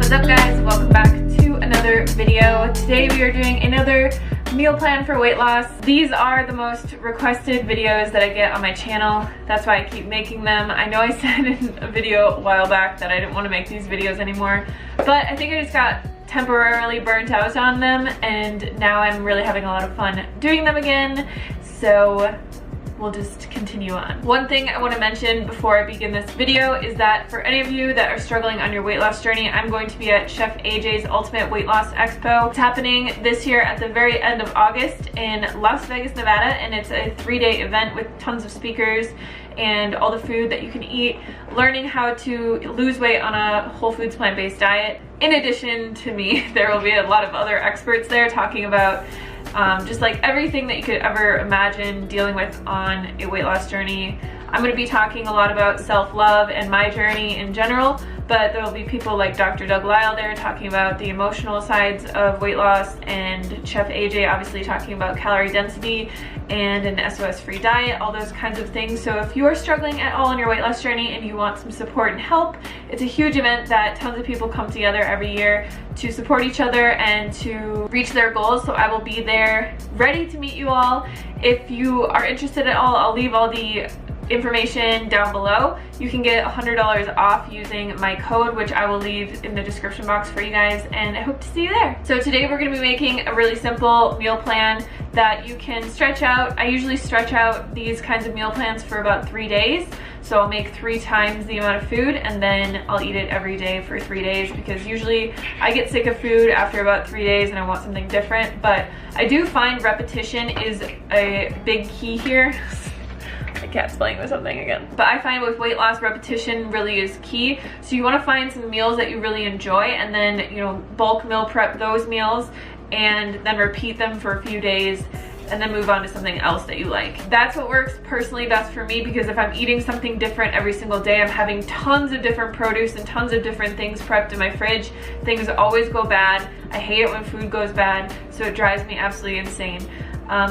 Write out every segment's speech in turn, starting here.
What's up guys, welcome back to another video. Today we are doing another meal plan for weight loss. These are the most requested videos that I get on my channel. That's why I keep making them. I know I said in a video a while back that I didn't want to make these videos anymore, but I think I just got temporarily burnt out on them and now I'm really having a lot of fun doing them again. So we'll just continue on. One thing I want to mention before I begin this video is that for any of you that are struggling on your weight loss journey, I'm going to be at Chef AJ's Ultimate Weight Loss Expo. It's happening this year at the very end of August in Las Vegas, Nevada, and it's a 3-day event with tons of speakers and all the food that you can eat, learning how to lose weight on a whole foods plant-based diet. In addition to me, there will be a lot of other experts there talking about just like everything that you could ever imagine dealing with on a weight loss journey. I'm going to be talking a lot about self-love and my journey in general, but there will be people like Dr. Doug Lisle there talking about the emotional sides of weight loss, and Chef AJ obviously talking about calorie density and an SOS-free diet, all those kinds of things. So if you are struggling at all on your weight loss journey and you want some support and help, it's a huge event that tons of people come together every year to support each other and to reach their goals. So I will be there ready to meet you all. If you are interested at all, I'll leave all the information down below. You can get $100 off using my code, which I will leave in the description box for you guys, and I hope to see you there. So today we're going to be making a really simple meal plan that you can stretch out. I usually stretch out these kinds of meal plans for about 3 days. So I'll make 3 times the amount of food and then I'll eat it every day for 3 days, because usually I get sick of food after about 3 days and I want something different. But I do find repetition is a big key here. My cat's playing with something again. But I find with weight loss, repetition really is key. So you want to find some meals that you really enjoy and then, you know, bulk meal prep those meals and then repeat them for a few days and then move on to something else that you like. That's what works personally best for me, because if I'm eating something different every single day, I'm having tons of different produce and tons of different things prepped in my fridge. Things always go bad. I hate it when food goes bad, so it drives me absolutely insane.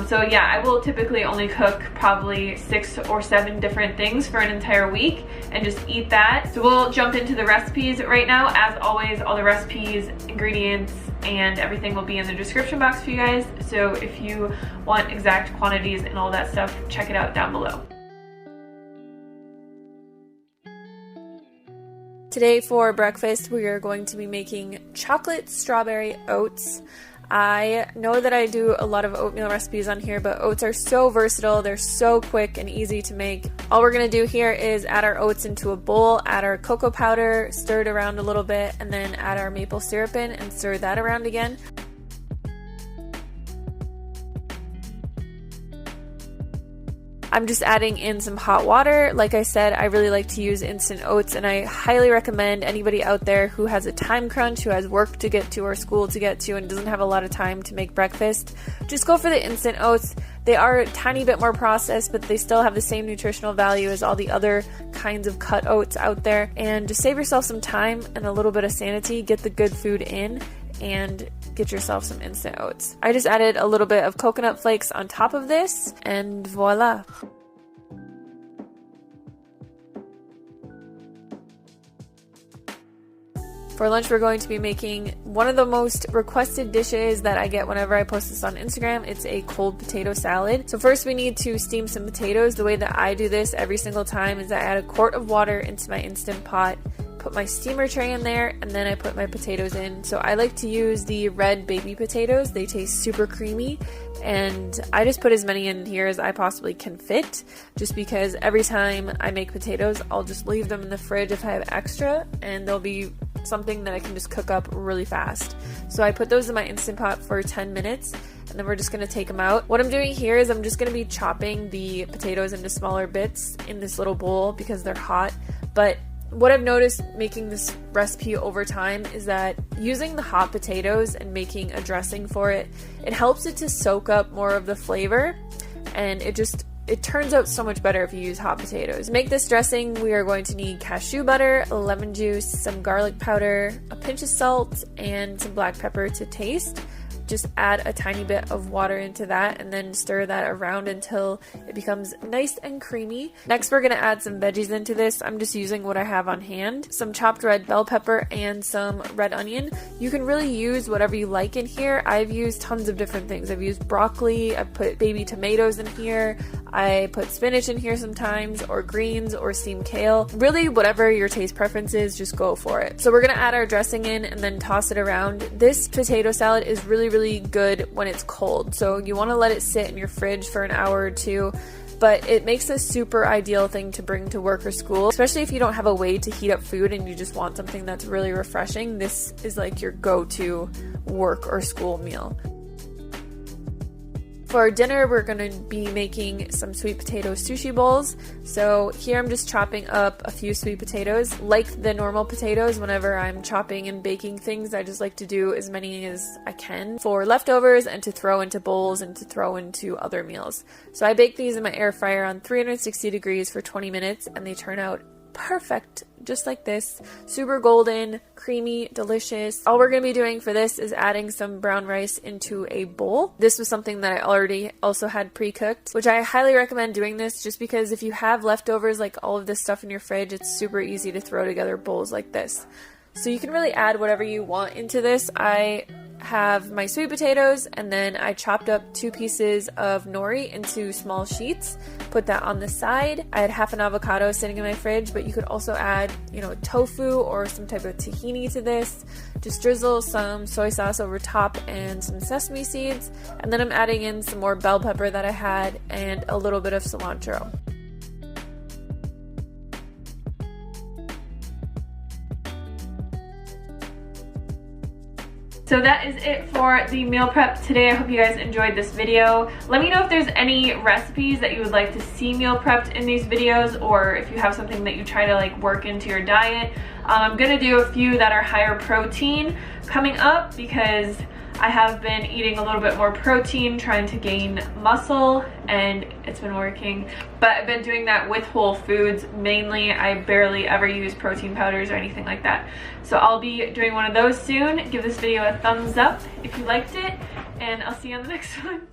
So yeah, I will typically only cook probably 6 or 7 different things for an entire week and just eat that. So we'll jump into the recipes right now. As always, all the recipes, ingredients, and everything will be in the description box for you guys. So if you want exact quantities and all that stuff, check it out down below. Today for breakfast, we are going to be making chocolate strawberry oats. I know that I do a lot of oatmeal recipes on here, but oats are so versatile. They're so quick and easy to make. All we're going to do here is add our oats into a bowl, add our cocoa powder, stir it around a little bit, and then add our maple syrup in and stir that around again. I'm just adding in some hot water. Like I said, I really like to use instant oats, and I highly recommend anybody out there who has a time crunch, who has work to get to or school to get to and doesn't have a lot of time to make breakfast, just go for the instant oats. They are a tiny bit more processed, but they still have the same nutritional value as all the other kinds of cut oats out there. And just save yourself some time and a little bit of sanity, get the good food in, and get yourself some instant oats. I just added a little bit of coconut flakes on top of this, and voila. For lunch, we're going to be making one of the most requested dishes that I get whenever I post this on Instagram. It's a cold potato salad. So first we need to steam some potatoes. The way that I do this every single time is I add a quart of water into my Instant Pot, put my steamer tray in there, and then I put my potatoes in. So I like to use the red baby potatoes. They taste super creamy, and I just put as many in here as I possibly can fit, just because every time I make potatoes, I'll just leave them in the fridge if I have extra, and they'll be something that I can just cook up really fast. So I put those in my Instant Pot for 10 minutes, and then we're just going to take them out. What I'm doing here is I'm just going to be chopping the potatoes into smaller bits in this little bowl because they're hot. But what I've noticed making this recipe over time is that using the hot potatoes and making a dressing for it, it helps it to soak up more of the flavor, and it turns out so much better if you use hot potatoes. To make this dressing, we are going to need cashew butter, lemon juice, some garlic powder, a pinch of salt, and some black pepper to taste. just add a tiny bit of water into that and then stir that around until it becomes nice and creamy. Next, we're gonna add some veggies into this. I'm just using what I have on hand. Some chopped red bell pepper and some red onion. You can really use whatever you like in here. I've used tons of different things. I've used broccoli, I've put baby tomatoes in here, I put spinach in here sometimes, or greens, or steamed kale. Really, whatever your taste preference is, just go for it. So we're gonna add our dressing in and then toss it around. This potato salad is really good when it's cold, so you want to let it sit in your fridge for an hour or two, but it makes a super ideal thing to bring to work or school, especially if you don't have a way to heat up food and you just want something that's really refreshing. This is like your go-to work or school meal. For dinner, we're going to be making some sweet potato sushi bowls. So here I'm just chopping up a few sweet potatoes. Like the normal potatoes, whenever I'm chopping and baking things, I just like to do as many as I can for leftovers and to throw into bowls and to throw into other meals. So I bake these in my air fryer on 360 degrees for 20 minutes and they turn out perfect, just like this. Super golden, creamy, delicious. All we're going to be doing for this is adding some brown rice into a bowl. This was something that I already also had pre-cooked, which I highly recommend doing this just because if you have leftovers, like all of this stuff in your fridge, it's super easy to throw together bowls like this. So you can really add whatever you want into this. I have my sweet potatoes and then I chopped up 2 pieces of nori into small sheets, put that on the side. I had half an avocado sitting in my fridge, but you could also add, tofu or some type of tahini to this. Just drizzle some soy sauce over top and some sesame seeds, and then I'm adding in some more bell pepper that I had and a little bit of cilantro. So that is it for the meal prep today. I hope you guys enjoyed this video. Let me know if there's any recipes that you would like to see meal prepped in these videos, or if you have something that you try to work into your diet. I'm gonna do a few that are higher protein coming up because I have been eating a little bit more protein, trying to gain muscle, and it's been working. But I've been doing that with whole foods mainly. I barely ever use protein powders or anything like that. So I'll be doing one of those soon. Give this video a thumbs up if you liked it, and I'll see you on the next one.